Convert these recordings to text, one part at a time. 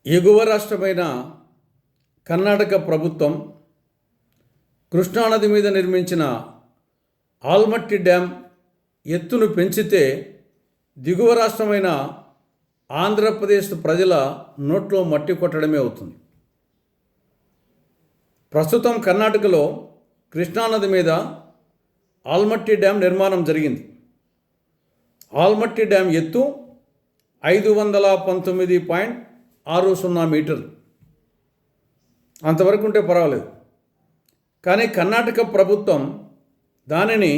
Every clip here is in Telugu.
ఎగువ రాష్ట్రమైన కర్ణాటక ప్రభుత్వం కృష్ణానది మీద నిర్మించిన ఆల్మట్టి డ్యామ్ ఎత్తును పెంచితే దిగువ రాష్ట్రమైన ఆంధ్రప్రదేశ్ ప్రజల నోట్లో మట్టి కొట్టడమే అవుతుంది. ప్రస్తుతం కర్ణాటకలో కృష్ణానది మీద ఆల్మట్టి డ్యామ్ నిర్మాణం జరిగింది. ఆల్మట్టి డ్యామ్ ఎత్తు 519.60 మీటర్లు. అంతవరకు ఉంటే పర్వాలేదు. కానీ కర్ణాటక ప్రభుత్వం దానిని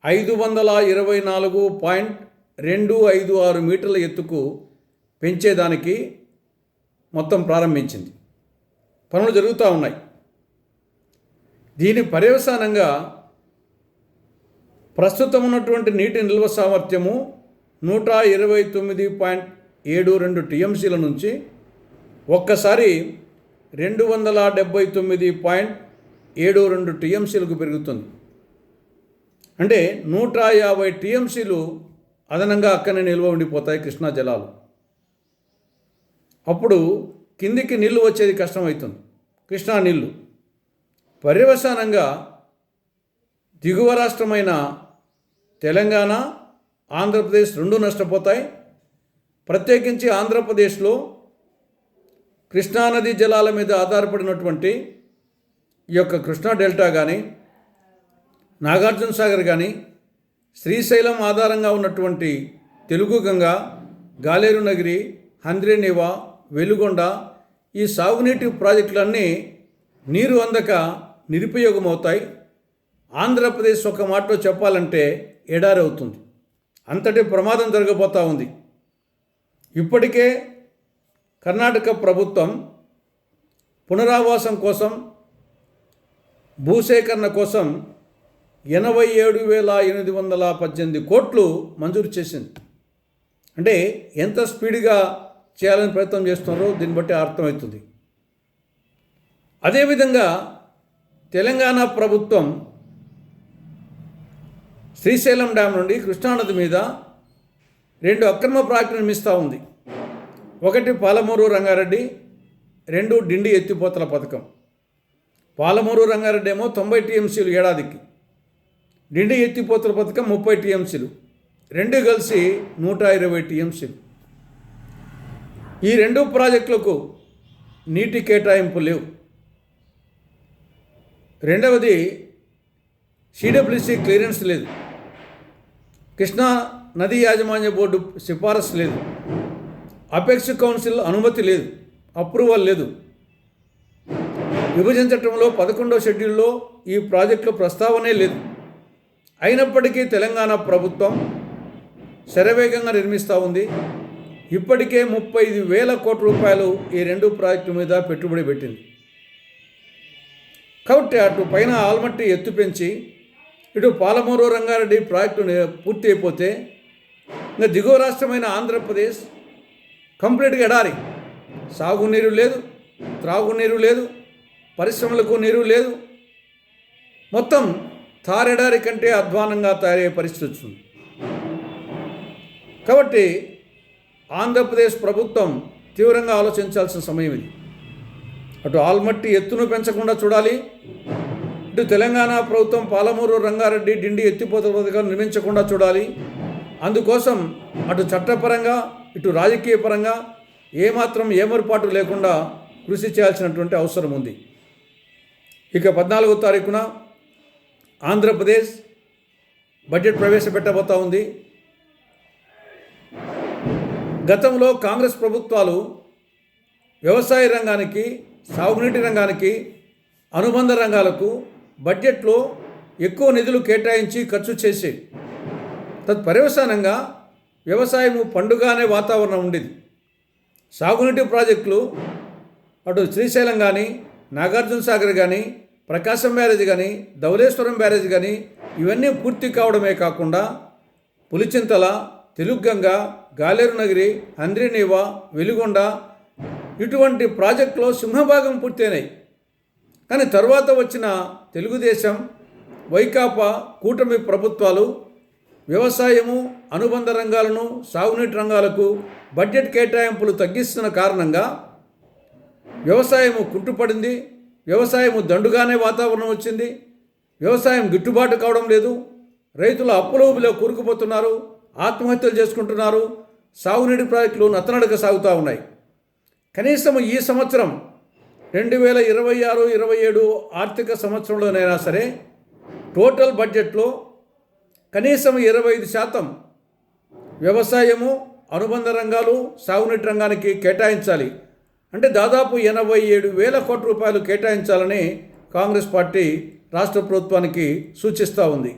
524.256 మీటర్ల ఎత్తుకు పెంచేదానికి మొత్తం ప్రారంభించింది. పనులు జరుగుతూ ఉన్నాయి. దీని పర్యవసానంగా ప్రస్తుతం ఉన్నటువంటి నీటి నిల్వ సామర్థ్యము 129.72 టీఎంసీల నుంచి ఒక్కసారి 279.72 టీఎంసీలకు పెరుగుతుంది. అంటే 150 టీఎంసీలు అదనంగా అక్కడనే నిల్వ ఉండిపోతాయి కృష్ణా జలాలు. అప్పుడు కిందికి నీళ్లు వచ్చేది కష్టమవుతుంది, కృష్ణా నీళ్లు. పర్యవసానంగా దిగువ రాష్ట్రమైన తెలంగాణ, ఆంధ్రప్రదేశ్ రెండు నష్టపోతాయి. ప్రత్యేకించి ఆంధ్రప్రదేశ్లో కృష్ణానది జలాల మీద ఆధారపడినటువంటి ఈ యొక్క కృష్ణా డెల్టా కానీ, నాగార్జున సాగర్ కానీ, శ్రీశైలం ఆధారంగా ఉన్నటువంటి తెలుగు గంగ, గాలేరు నగిరి, హంద్రీనివా, వెలుగొండ ఈ సాగునీటి ప్రాజెక్టులన్నీ నీరు అందక నిరుపయోగమవుతాయి. ఆంధ్రప్రదేశ్ ఒక మాటలో చెప్పాలంటే ఎడారి అవుతుంది. అంతటి ప్రమాదం జరగబోతూ ఉంది. ఇప్పటికే కర్ణాటక ప్రభుత్వం పునరావాసం కోసం, భూసేకరణ కోసం 87,818 కోట్లు మంజూరు చేసింది. అంటే ఎంత స్పీడ్గా చేయాలని ప్రయత్నం చేస్తున్నారో దీన్ని బట్టి అర్థమవుతుంది. అదేవిధంగా తెలంగాణ ప్రభుత్వం శ్రీశైలం డ్యామ్ నుండి కృష్ణానది మీద 2 అక్రమ ప్రాజెక్టులు నిర్మిస్తూ ఉంది. ఒకటి పాలమూరు రంగారెడ్డి, 2 డిండి ఎత్తిపోతల పథకం. పాలమూరు రంగారెడ్డి ఏమో 90 టీఎంసీలు ఏడాదికి, డిండి ఎత్తిపోతల పథకం 30 టీఎంసీలు, రెండు కలిసి 120 టీఎంసీలు. ఈ 2 ప్రాజెక్టులకు నీటి కేటాయింపు లేవు. రెండవది సిడబ్ల్యూసి క్లియరెన్స్ లేదు, కృష్ణా నదీ యాజమాన్య బోర్డు సిఫారసు లేదు, అపెక్స్ కౌన్సిల్ అనుమతి లేదు, అప్రూవల్ లేదు. విభజన చట్టంలో 11వ షెడ్యూల్లో ఈ ప్రాజెక్టులో ప్రస్తావనే లేదు. అయినప్పటికీ తెలంగాణ ప్రభుత్వం శరవేగంగా నిర్మిస్తూ ఉంది. ఇప్పటికే 35,000 కోట్ల రూపాయలు ఈ 2 ప్రాజెక్టుల మీద పెట్టుబడి పెట్టింది. కాబట్టి అటు పైన ఆల్మట్టి ఎత్తు పెంచి ఇటు పాలమూరు రంగారెడ్డి ప్రాజెక్టు పూర్తి అయిపోతే ఇంకా దిగువ రాష్ట్రమైన ఆంధ్రప్రదేశ్ కంప్లీట్గా ఎడారి. సాగునీరు లేదు, త్రాగునీరు లేదు, పరిశ్రమలకు నీరు లేదు. మొత్తం తారెడారి కంటే అధ్వానంగా తయారయ్యే పరిస్థితి వచ్చింది. కాబట్టి ఆంధ్రప్రదేశ్ ప్రభుత్వం తీవ్రంగా ఆలోచించాల్సిన సమయం ఇది. అటు ఆల్మట్టి ఎత్తును పెంచకుండా చూడాలి, ఇటు తెలంగాణ ప్రభుత్వం పాలమూరు రంగారెడ్డి డిండి ఎత్తిపోతల పథకాలు నిర్మించకుండా చూడాలి. అందుకోసం అటు చట్టపరంగా ఇటు రాజకీయ పరంగా ఏమాత్రం ఏమర్పాటు లేకుండా కృషి చేయాల్సినటువంటి అవసరం ఉంది. ఇక 14వ తారీఖున ఆంధ్రప్రదేశ్ బడ్జెట్ ప్రవేశపెట్టబోతా ఉంది. గతంలో కాంగ్రెస్ ప్రభుత్వాలు వ్యవసాయ రంగానికి, సాగునీటి రంగానికి, అనుబంధ రంగాలకు బడ్జెట్లో ఎక్కువ నిధులు కేటాయించి ఖర్చు చేసే తత్పర్యవసానంగా వ్యవసాయము పండుగానే వాతావరణం ఉండేది. సాగునీటి ప్రాజెక్టులు అటు శ్రీశైలం కానీ, నాగార్జున సాగర్ కానీ, ప్రకాశం బ్యారేజ్ కానీ, ధవళేశ్వరం బ్యారేజ్ కానీ ఇవన్నీ పూర్తి కావడమే కాకుండా పులిచింతల, తెలుగుగంగ, గాలేరు నగిరి, హంద్రీనివా, వెలుగొండ ఇటువంటి ప్రాజెక్టులో సింహభాగం పూర్తయినాయి. కానీ తర్వాత వచ్చిన తెలుగుదేశం, వైకాపా కూటమి ప్రభుత్వాలు వ్యవసాయము, అనుబంధ రంగాలను, సాగునీటి రంగాలకు బడ్జెట్ కేటాయింపులు తగ్గిస్తున్న కారణంగా వ్యవసాయము కుంటుపడింది, వ్యవసాయము దండుగానే వాతావరణం వచ్చింది, వ్యవసాయం గిట్టుబాటు కావడం లేదు, రైతుల అప్పులోబిలో కూరుకుపోతున్నారు, ఆత్మహత్యలు చేసుకుంటున్నారు, సాగునీటి ప్రాజెక్టులు నత్తనడక సాగుతూ ఉన్నాయి. కనీసం ఈ సంవత్సరం 2026-27 ఆర్థిక సంవత్సరంలోనైనా సరే టోటల్ బడ్జెట్లో కనీసం 25% వ్యవసాయము, అనుబంధ రంగాలు, సాగునీటి రంగానికి కేటాయించాలి. అంటే దాదాపు 87,000 కోట్ల రూపాయలు కేటాయించాలని కాంగ్రెస్ పార్టీ రాష్ట్ర ప్రభుత్వానికి సూచిస్తూ ఉంది.